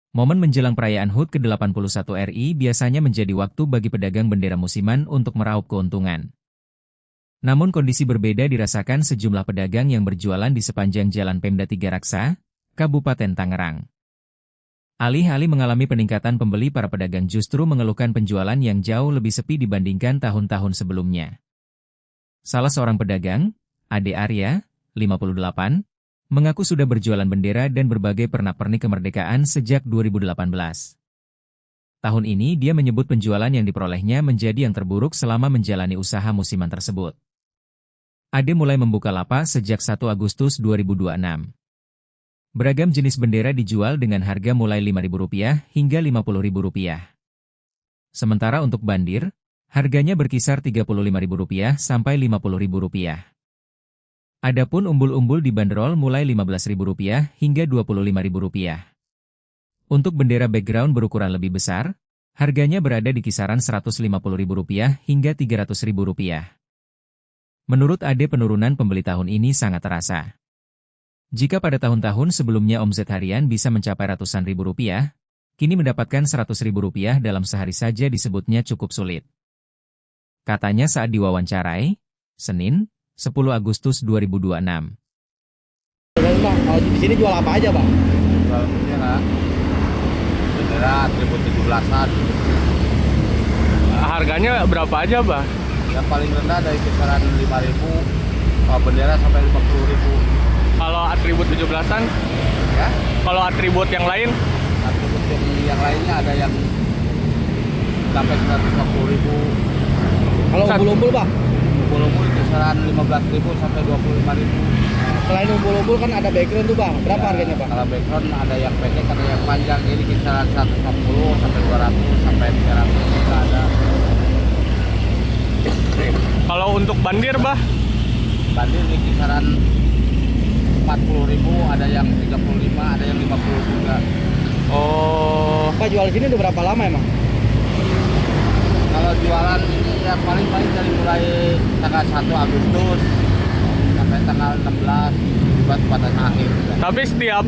Momen menjelang perayaan HUT ke-81 RI biasanya menjadi waktu bagi pedagang bendera musiman untuk meraup keuntungan. Namun kondisi berbeda dirasakan sejumlah pedagang yang berjualan di sepanjang Jalan Pemda Tiga Raksa, Kabupaten Tangerang. Alih-alih mengalami peningkatan pembeli, para pedagang justru mengeluhkan penjualan yang jauh lebih sepi dibandingkan tahun-tahun sebelumnya. Salah seorang pedagang, Ade Arya, 58, mengaku sudah berjualan bendera dan berbagai pernak-pernik kemerdekaan sejak 2018. Tahun ini dia menyebut penjualan yang diperolehnya menjadi yang terburuk selama menjalani usaha musiman tersebut. Ade mulai membuka lapak sejak 1 Agustus 2026. Beragam jenis bendera dijual dengan harga mulai Rp5.000 hingga Rp50.000. Sementara untuk bandir, harganya berkisar Rp35.000 sampai Rp50.000. Adapun umbul-umbul dibanderol mulai Rp15.000 hingga Rp25.000. Untuk bendera background berukuran lebih besar, harganya berada di kisaran Rp150.000 hingga Rp300.000. Menurut Ade, penurunan pembeli tahun ini sangat terasa. Jika pada tahun-tahun sebelumnya omset harian bisa mencapai ratusan ribu rupiah, kini mendapatkan Rp100.000 dalam sehari saja disebutnya cukup sulit. Katanya saat diwawancarai, Senin, 10 Agustus 2026. Kalau di sini jual apa aja, Bang? Jual bendera atribut 17-an. Harganya berapa aja, Bah? Yang paling rendah dari kisaran 5.000, kalau bendera sampai 50.000. Kalau atribut 17-an? Ya. Kalau atribut yang lain? Atribut yang lainnya ada yang sampai 150.000. Kalau umbul-umbul, Bang? Umbul-umbul kisaran 15.000 sampai 25.000. Selain umbul-umbul kan ada background tuh, Bang. Berapa Ya, harganya, Bang? Kalau background ada yang pendek, ada yang panjang. Ini kisaran 150 sampai 200 sampai 300 juga ada. Kalau untuk bandir, Bah? Bandir di kisaran 40.000, ada yang 35, ada yang 50 juga. Oh, Pak jual di sini udah berapa lama emang? Kalau jualan ini ya paling-paling dari mulai tanggal 1 Agustus sampai tanggal 16 buat pada akhir. tapi setiap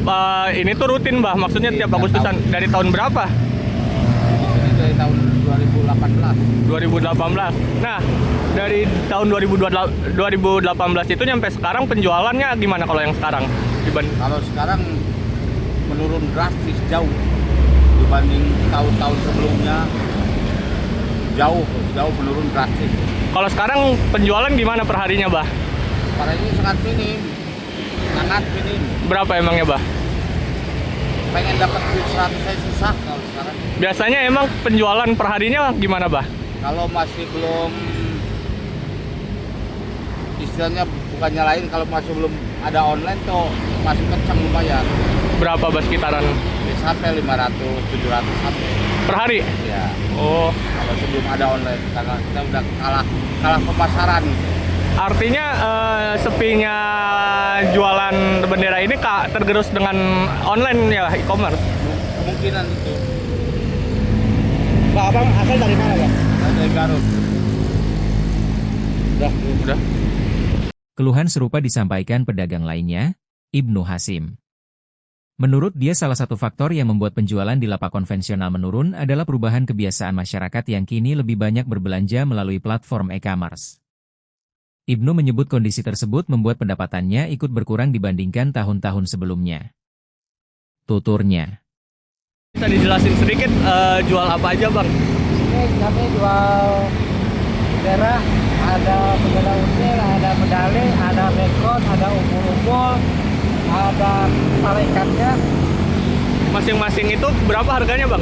ini tuh rutin, Bah? Maksudnya tiap Tiap Agustusan. tahun. Dari tahun berapa? Ini dari tahun 2018. 2018. Nah, dari tahun 2018 itu nyampe sekarang penjualannya gimana kalau yang sekarang? Kalau sekarang menurun drastis jauh dibanding tahun-tahun sebelumnya. Jauh menurun drastis. Kalau sekarang penjualan gimana per harinya, Bah? Pada ini sangat minim. Sangat minim. Berapa emangnya, Bah? Pengen dapat duit 100 saya susah kalau sekarang. Biasanya emang penjualan per harinya gimana, Bah? Kalau masih belum, istilahnya bukannya lain, kalau masih belum ada online tuh masih kencang lumayan. Berapa, Bah, sekitaran? Bisa sampai 500, 700 sampai. Per hari? Ya, Oh, kalau sebelum ada online karena kita udah kalah pemasaran. artinya sepinya jualan bendera ini tergerus dengan online ya, e-commerce? Kemungkinan itu. Pak, Abang asal dari mana, Bang? Dari Garut. Udah. Keluhan serupa disampaikan pedagang lainnya, Ibnu Hasim. Menurut dia, salah satu faktor yang membuat penjualan di lapak konvensional menurun adalah perubahan kebiasaan masyarakat yang kini lebih banyak berbelanja melalui platform e-commerce. Ibnu menyebut kondisi tersebut membuat pendapatannya ikut berkurang dibandingkan tahun-tahun sebelumnya. Tuturnya. Bisa dijelasin sedikit jual apa aja, Bang? Ini kami jual bendera, ada bendera usil, ada medali, ada background, ada umbul-umbul, ada malaikatnya. Masing-masing itu berapa harganya, Bang?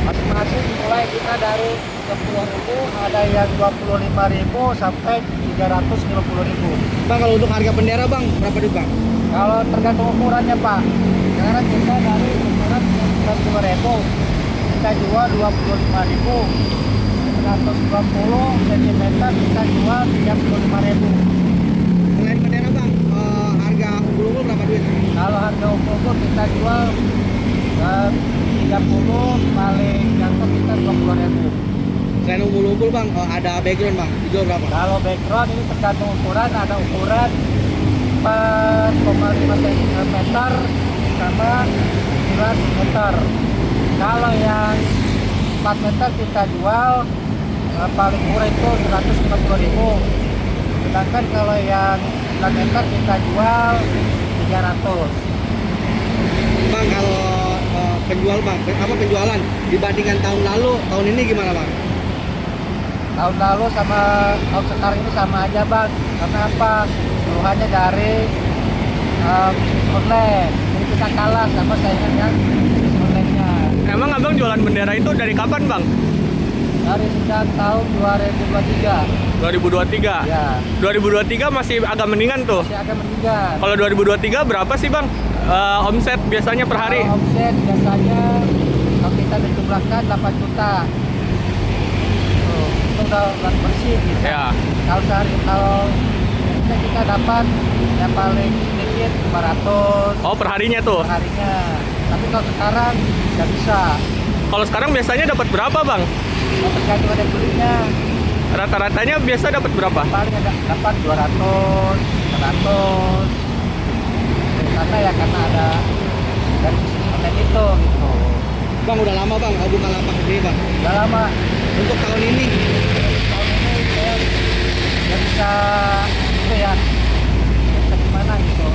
Masing-masing mulai kita dari 10.000, ada yang 25.000 sampai 350.000. Bang, kalau untuk harga bendera, Bang, berapa duit, Bang? Kalau tergantung ukurannya, Pak. Sekarang kita dari ukuran 92.000, kita jual 25.000. 120 cm kita jual 35.000. Selain bendera, Bang, harga umbul-umbul berapa duit? Kalau harga umbul-umbul kita jual 30, paling jangkau kita 20.000. Selain umbul-umbul, Bang, ada background, Bang, dijual berapa? Kalau background ini tergantung ukuran, ada ukuran 4,5 cm sama 9 meter. Kalau yang 4 meter kita jual paling murah itu 150.000. Sedangkan kalau yang 9 meter kita jual 300. Bang, kalau penjualan dibandingkan tahun lalu, tahun ini gimana bang? Tahun lalu sama tahun sekarang ini sama aja bang. Karena apa? Keluhannya dari online. Jadi kita kalah sama saingan yang online-nya. Emang abang jualan bendera itu dari kapan bang? Dari sejak tahun 2023. 2023? Ya, 2023 masih agak mendingan tuh. masih agak meninggal. Kalau 2023 berapa sih bang? Omset biasanya per hari? Kalau omset biasanya kalau kita dijumlahkan 8 juta. Tuh, itu udah bersih gitu. Ya. Kalau sehari kalau kita dapat yang paling sedikit 500 Oh, per harinya tuh. per harinya. Tapi kalau sekarang nggak bisa. Kalau sekarang biasanya dapat berapa bang? Tergantung ada belinya. Rata-ratanya biasa dapat berapa? Paling ada dapat 200, 100. Karena ada dari bisnis online itu gitu. Bang, udah lama bang buka lapak ini bang. Udah lama. Untuk tahun ini Tahun ini saya nggak bisa itu ya. Nggak bisa gimana gitu.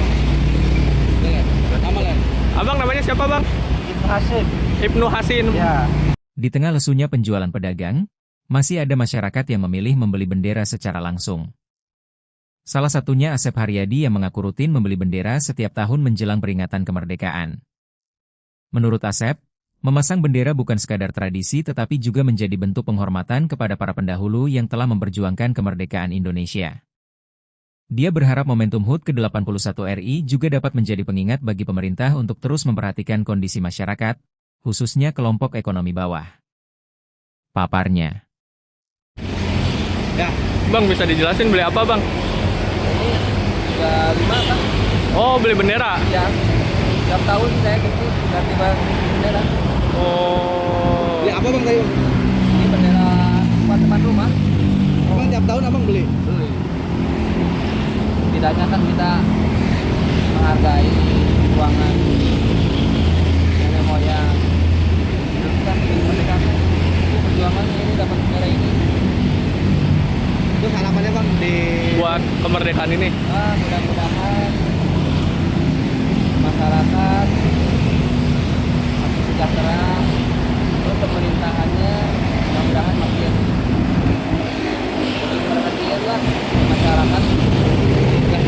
aman ya. Abang namanya siapa bang? Ibnu Hasim. Ibnu Hasin. Ya. Di tengah lesunya penjualan pedagang, masih ada masyarakat yang memilih membeli bendera secara langsung. Salah satunya Asep Haryadi yang mengaku rutin membeli bendera setiap tahun menjelang peringatan kemerdekaan. Menurut Asep, memasang bendera bukan sekadar tradisi tetapi juga menjadi bentuk penghormatan kepada para pendahulu yang telah memperjuangkan kemerdekaan Indonesia. Dia berharap momentum HUT ke-81 RI juga dapat menjadi pengingat bagi pemerintah untuk terus memperhatikan kondisi masyarakat, khususnya kelompok ekonomi bawah. Paparnya. Ya, Bang, bisa dijelasin beli apa bang? Ini 35 kan? Oh, beli bendera. Ya. Setiap tahun saya gitu ganti bendera. Oh. beli apa bang tadi bang? Ini bendera buat depan rumah. Bang, tiap tahun abang beli? Beli. Setidaknya kan kita menghargai perjuangan nenek moyang. Terus kan kemerdekaan itu perjuangannya ini dapat bendera ini. Terus harapannya bang Buat kemerdekaan ini. Mudah-mudahan masyarakat makin sejahtera, terus pemerintahannya mudah-mudahan makin perhatian lah masyarakat. Ya.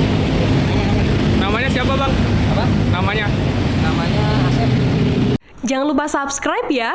Namanya siapa bang? Apa? Namanya? Namanya Asep. Jangan lupa subscribe ya.